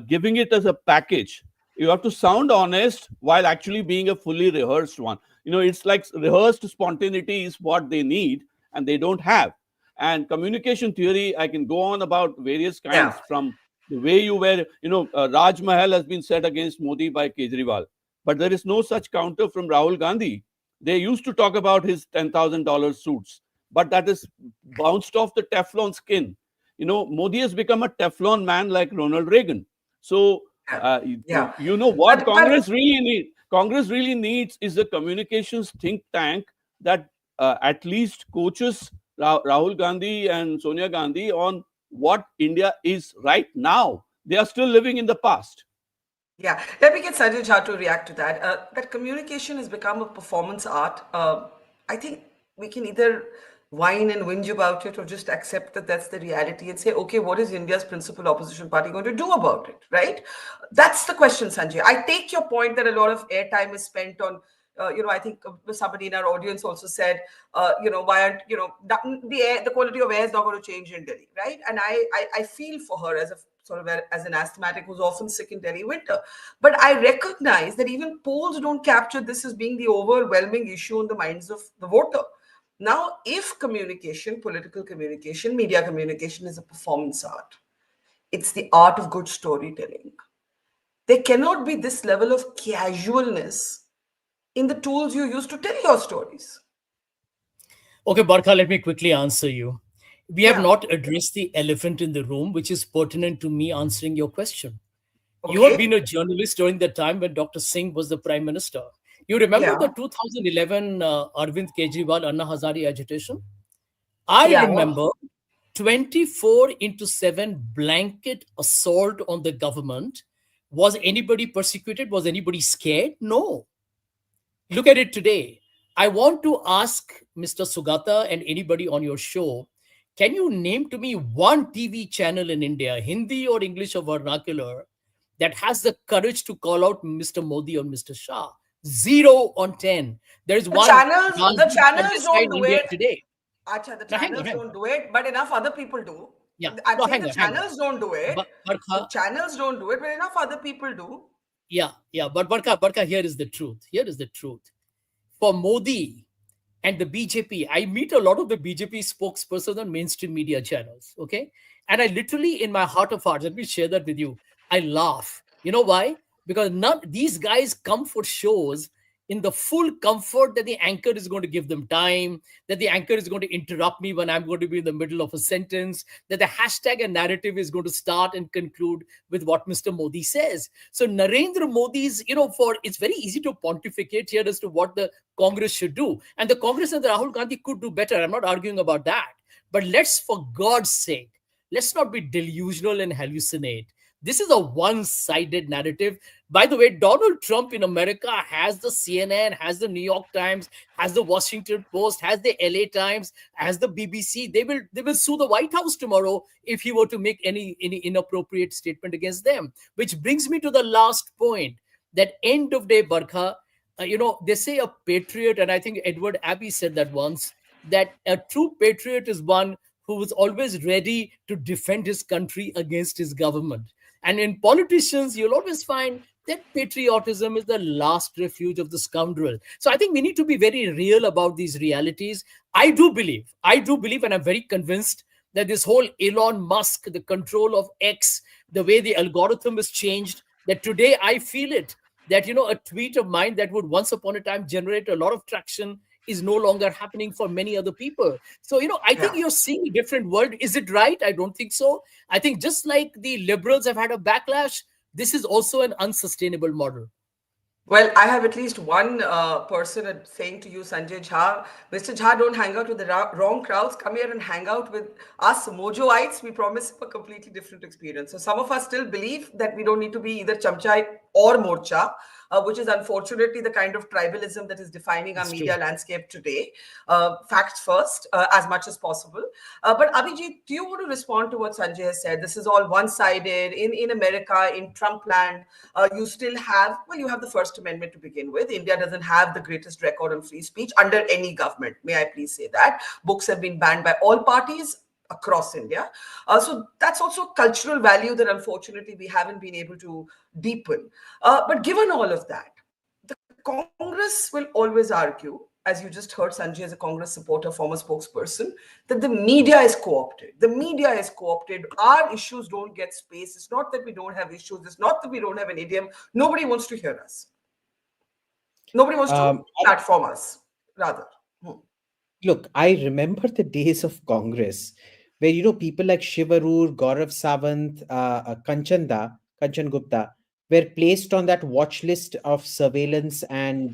giving it as a package. You have to sound honest while actually being a fully rehearsed one. It's like rehearsed spontaneity is what they need and they don't have. And communication theory, I can go on about various kinds, from the way you wear, Raj Mahal has been said against Modi by Kejriwal, but there is no such counter from Rahul Gandhi. They used to talk about his $10,000 suits, but that is bounced off the Teflon skin. Modi has become a Teflon man like Ronald Reagan. So, what Congress really needs? Congress really needs is a communications think tank that at least coaches Rahul Gandhi and Sonia Gandhi on what India is right now. They are still living in the past.
Yeah, let me get Sanjay Jha to react to that. That communication has become a performance art. I think we can either whine and whinge about it or just accept that that's the reality and say, okay, what is India's principal opposition party going to do about it, right? That's the question, Sanjay. I take your point that a lot of airtime is spent on, I think somebody in our audience also said, why aren't, the quality of air is not going to change in Delhi, right? And I feel for her as an asthmatic who's often sick in Delhi winter. But I recognize that even polls don't capture this as being the overwhelming issue in the minds of the voter. Now, if communication, political communication, media communication is a performance art, it's the art of good storytelling. There cannot be this level of casualness in the tools you use to tell your stories.
Okay, Barkha, let me quickly answer you. We have not addressed the elephant in the room, which is pertinent to me answering your question. Okay. You have been a journalist during the time when Dr. Singh was the Prime Minister. You remember the 2011 Arvind Kejriwal Anna Hazare agitation? I remember 24/7 blanket assault on the government. Was anybody persecuted? Was anybody scared? No. Look at it today. I want to ask Mr. Sugata and anybody on your show, can you name to me one TV channel in India, Hindi or English or vernacular, that has the courage to call out Mr. Modi or Mr. Shah? 0 on 10. There is one.
The channels don't do
India
it
today.
Acha, the channels don't do it, but enough other people do.
Yeah.
I'm saying the channels don't do it. The channels don't do it, but enough other people do.
Yeah. But Barkha, here is the truth. For Modi and the BJP, I meet a lot of the BJP spokespersons on mainstream media channels, okay? And I literally, in my heart of hearts, let me share that with you, I laugh. You know why? Because these guys come for shows in the full comfort that the anchor is going to give them time, that the anchor is going to interrupt me when I'm going to be in the middle of a sentence, that the hashtag and narrative is going to start and conclude with what Mr. Modi says. So Narendra Modi's, it's very easy to pontificate here as to what the Congress should do. And the Congress and the Rahul Gandhi could do better. I'm not arguing about that. But let's, for God's sake, let's not be delusional and hallucinate. This is a one-sided narrative. By the way, Donald Trump in America has the CNN, has the New York Times, has the Washington Post, has the LA Times, has the BBC. They will sue the White House tomorrow if he were to make any inappropriate statement against them. Which brings me to the last point, that end of day, Barkha, they say a patriot, and I think Edward Abbey said that once, that a true patriot is one who was always ready to defend his country against his government. And in politicians, you'll always find that patriotism is the last refuge of the scoundrel. So I think we need to be very real about these realities. I do believe, and I'm very convinced that this whole Elon Musk, the control of X, the way the algorithm has changed, that today I feel it, that, a tweet of mine that would once upon a time generate a lot of traction is no longer happening for many other people. So, I think
Yeah.
you're seeing a different world. Is it right? I don't think so. I think just like the liberals have had a backlash, this is also an unsustainable model.
Well, I have at least one person saying to you, Sanjay Jha, Mr. Jha, don't hang out with the wrong crowds. Come here and hang out with us Mojoites. We promise a completely different experience. So some of us still believe that we don't need to be either Chamchai or Morcha, which is unfortunately the kind of tribalism that is defining our
It's true.
media landscape today. Facts first, as much as possible. But Abhijit, do you want to respond to what Sanjay has said? This is all one-sided. In America, in Trump land, you still have, well, you have the First Amendment to begin with. India doesn't have the greatest record on free speech under any government. May I please say that? Books have been banned by all parties across India. So that's also cultural value that unfortunately we haven't been able to deepen. But given all of that, the Congress will always argue, as you just heard Sanjay as a Congress supporter, former spokesperson, that the media is co-opted. The media is co-opted. Our issues don't get space. It's not that we don't have issues. It's not that we don't have an idiom. Nobody wants to hear us. Nobody wants to platform us, rather.
Look, I remember the days of Congress where, people like Shivarur, Gaurav Sawant, Kanchan Gupta were placed on that watch list of surveillance, and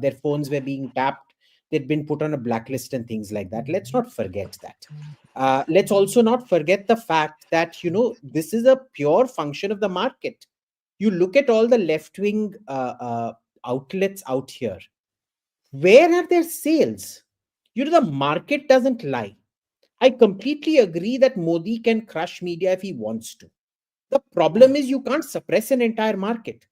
their phones were being tapped. They'd been put on a blacklist and things like that. Let's not forget that. Let's also not forget the fact that, this is a pure function of the market. You look at all the left-wing outlets out here. Where are their sales? The market doesn't lie. I completely agree that Modi can crush media if he wants to. The problem is you can't suppress an entire market.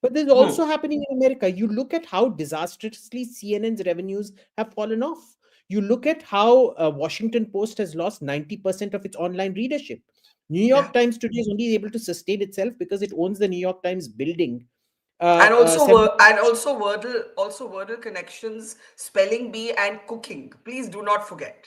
But this is also happening in America. You look at how disastrously CNN's revenues have fallen off. You look at how Washington Post has lost 90% of its online readership. New York
Yeah.
Times today is only able to sustain itself because it owns the New York Times building.
And also,
70
also Wordle connections, spelling bee, and cooking. Please do not forget.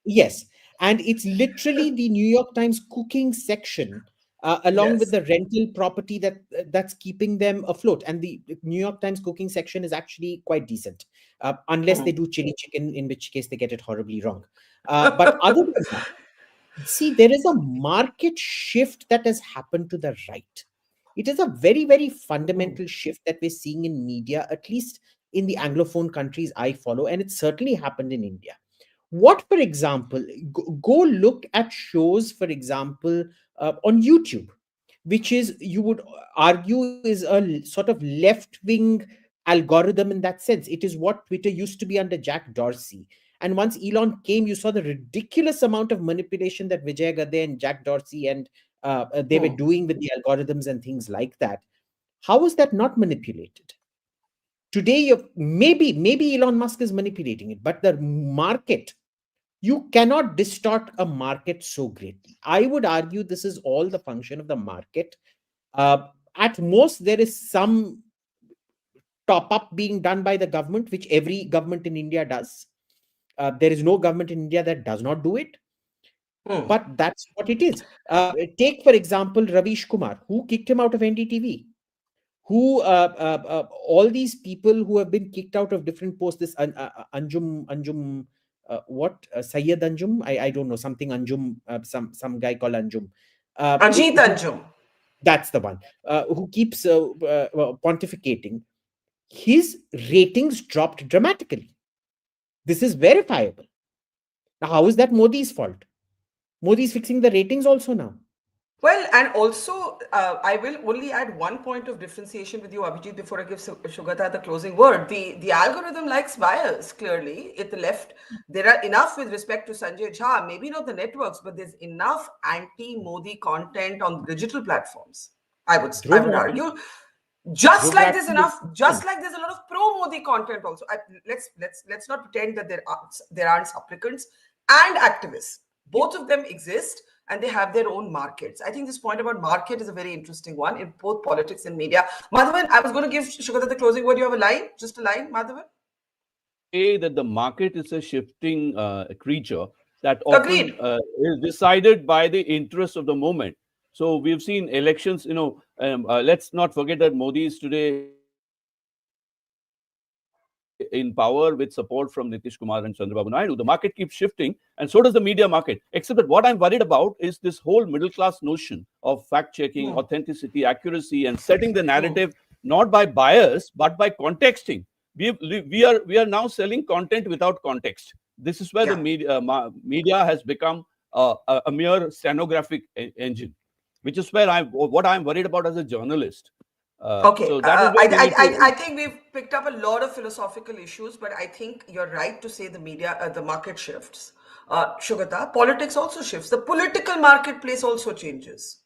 Yes, and it's literally the New York Times cooking section, along with
Yes.
the rental property that's keeping them afloat. And the New York Times cooking section is actually quite decent, unless they do chili chicken, in which case they get it horribly wrong. But other than that, see, there is a market shift that has happened to the right. It is a very, very fundamental shift that we're seeing in media, at least in the Anglophone countries I follow, and it certainly happened in India. What, for example, go look at shows, for example, on YouTube, which is, you would argue, is a sort of left wing algorithm in that sense. It is what Twitter used to be under Jack Dorsey. And once Elon came, you saw the ridiculous amount of manipulation that Vijay Gadde and Jack Dorsey and they were doing with the algorithms and things like that. How was that not manipulated? Today, maybe Elon Musk is manipulating it, but the market, you cannot distort a market so greatly. I would argue this is all the function of the market. At most, there is some top up being done by the government, which every government in India does. There is no government in India that does not do it, but that's what it is. Take, for example, Ravish Kumar, who kicked him out of NDTV. All these people who have been kicked out of different posts, this Anjum, Sayyid Anjum, I don't know, something Anjum, some guy called Anjum,
Ajit Anjum.
that's the one, who keeps pontificating. His ratings dropped dramatically. This is verifiable. Now, how is that Modi's fault? Modi's fixing the ratings also now.
Well, and also, I will only add one point of differentiation with you, Abhijit, before I give Sugata the closing word. The algorithm likes bias, clearly. At the left, there are enough with respect to Sanjay Jha, maybe not the networks, but there's enough anti-Modi content on digital platforms. I would argue. Just like there's a lot of pro-Modi content also. Let's not pretend that there aren't supplicants and activists. Both of them exist, and they have their own markets. I think this point about market is a very interesting one in both politics and media. Madhavan, I was going to give Sugata the closing word. You have a line? Just a line, Madhavan?
Say that the market is a shifting creature that often
Agreed.
is decided by the interest of the moment. So we've seen elections, let's not forget that Modi is today in power with support from Nitish Kumar and Chandrababu Naidu. The market keeps shifting, and so does the media market. Except that what I'm worried about is this whole middle class notion of fact checking, authenticity, accuracy, and setting the narrative not by bias but by contexting. We are now selling content without context. This is where the media has become a mere stenographic engine, which is where what I'm worried about as a journalist.
Okay,
so that is where we need to...
I think we've picked up a lot of philosophical issues, but I think you're right to say the media, the market shifts. Sugata, politics also shifts. The political marketplace also changes.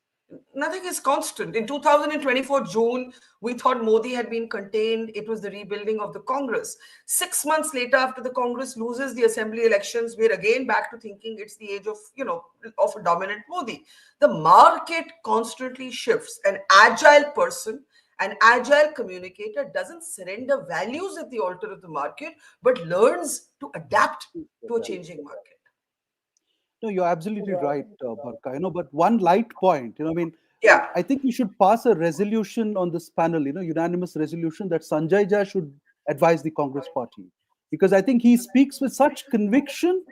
Nothing is constant. In 2024 June, we thought Modi had been contained. It was the rebuilding of the Congress. 6 months later, after the Congress loses the assembly elections, we're again back to thinking it's the age of, of a dominant Modi. The market constantly shifts. An agile person, an agile communicator doesn't surrender values at the altar of the market, but learns to adapt to a changing market.
No, you're absolutely right, Barkha. But one light point,
Yeah.
I think we should pass a resolution on this panel, unanimous resolution that Sanjay should advise the Congress party, because I think he speaks with such conviction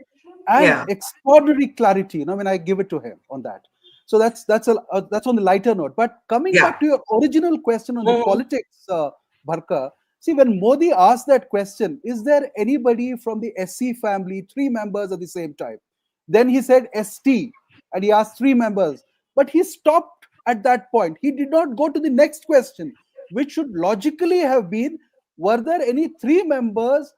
and extraordinary clarity. I give it to him on that. So that's on the lighter note. But coming back to your original question on the politics, Barkha, see, when Modi asked that question, is there anybody from the SC family, 3 members at the same time? Then he said ST, and he asked 3 members. But he stopped at that point. He did not go to the next question, which should logically have been, were there any 3 members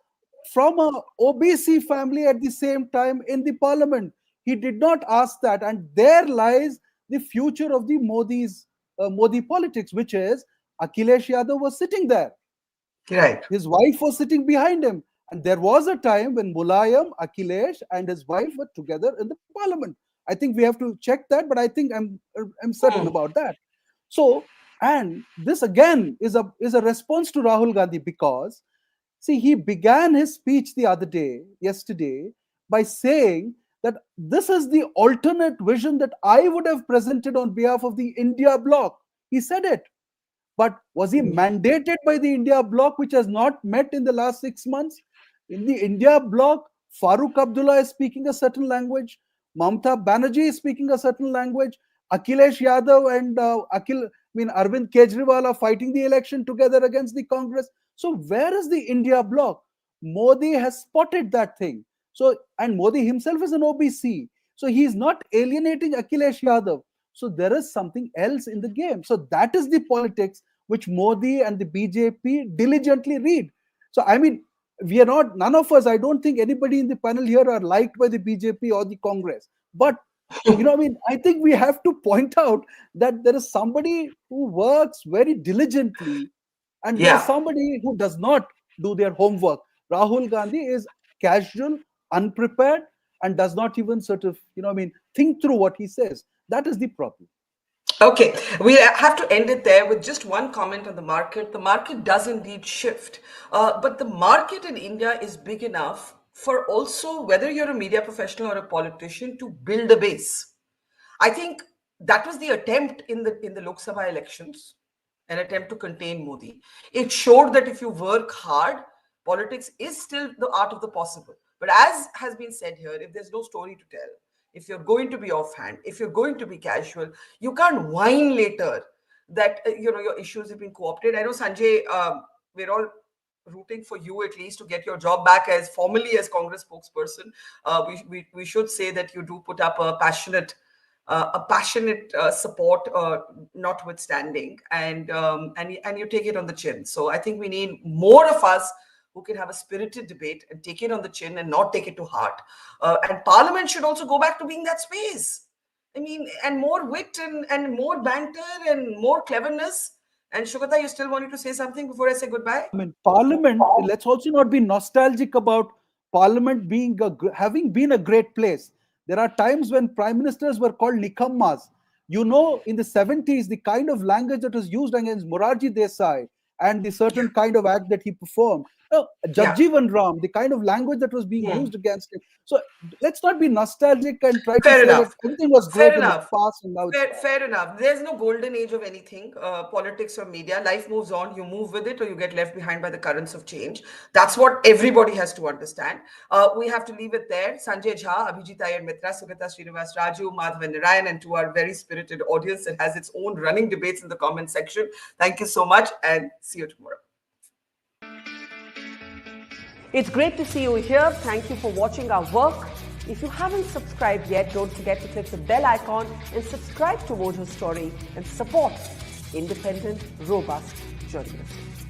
from a OBC family at the same time in the parliament? He did not ask that. And there lies the future of the Modi politics, which is Akhilesh Yadav was sitting there.
Right.
His wife was sitting behind him. And there was a time when Mulayam, Akhilesh, and his wife were together in the parliament. I think we have to check that, but I think I'm certain about that. So, and this again is a response to Rahul Gandhi, because, see, he began his speech yesterday, by saying that this is the alternate vision that I would have presented on behalf of the India bloc. He said it. But was he mandated by the India bloc, which has not met in the last 6 months? In the India bloc, Farooq Abdullah is speaking a certain language. Mamata Banerjee is speaking a certain language. Akhilesh Yadav and Arvind Kejriwal are fighting the election together against the Congress. So where is the India bloc? Modi has spotted that thing. So, and Modi himself is an OBC. So he is not alienating Akhilesh Yadav. So there is something else in the game. So that is the politics which Modi and the BJP diligently read. So we are not, none of us, I don't think anybody in the panel here are liked by the BJP or the Congress. But, I think we have to point out that there is somebody who works very diligently, and there is somebody who does not do their homework. Rahul Gandhi is casual, unprepared, and does not even think through what he says. That is the problem.
Okay, we have to end it there with just one comment on the market. The market does indeed shift, but the market in India is big enough for also, whether you're a media professional or a politician, to build a base. I think that was the attempt in the Lok Sabha elections, an attempt to contain Modi. It showed that if you work hard, politics is still the art of the possible. But as has been said here, if there's no story to tell, if you're going to be offhand, if you're going to be casual, you can't whine later that your issues have been co-opted. I know, Sanjay, we're all rooting for you at least to get your job back as formally as Congress spokesperson. We should say that you do put up a passionate support, notwithstanding, and you take it on the chin. So I think we need more of us who can have a spirited debate and take it on the chin and not take it to heart. And Parliament should also go back to being that space. And more wit and more banter and more cleverness. And Sugata, you still wanted to say something before I say goodbye?
Parliament, let's also not be nostalgic about Parliament having been a great place. There are times when prime ministers were called nikammas. In the 70s, the kind of language that was used against Morarji Desai and the certain kind of act that he performed. Jagjeevan Ram, the kind of language that was being used against him. So let's not be nostalgic and try to
Fair
say
enough.
that everything was
Fair
great in the
enough.
past and now it's bad.
Fair enough. There's no golden age of anything, politics or media. Life moves on. You move with it or you get left behind by the currents of change. That's what everybody has to understand. We have to leave it there. Sanjay Jha, Abjijit, Iyer, Mitra, Sugata, Srinivasraju, Madhavan, Narayanan, and to our very spirited audience that has its own running debates in the comment section. Thank you so much and see you tomorrow.
It's great to see you here. Thank you for watching our work. If you haven't subscribed yet, don't forget to click the bell icon and subscribe to Mojo Story and support independent, robust journalism.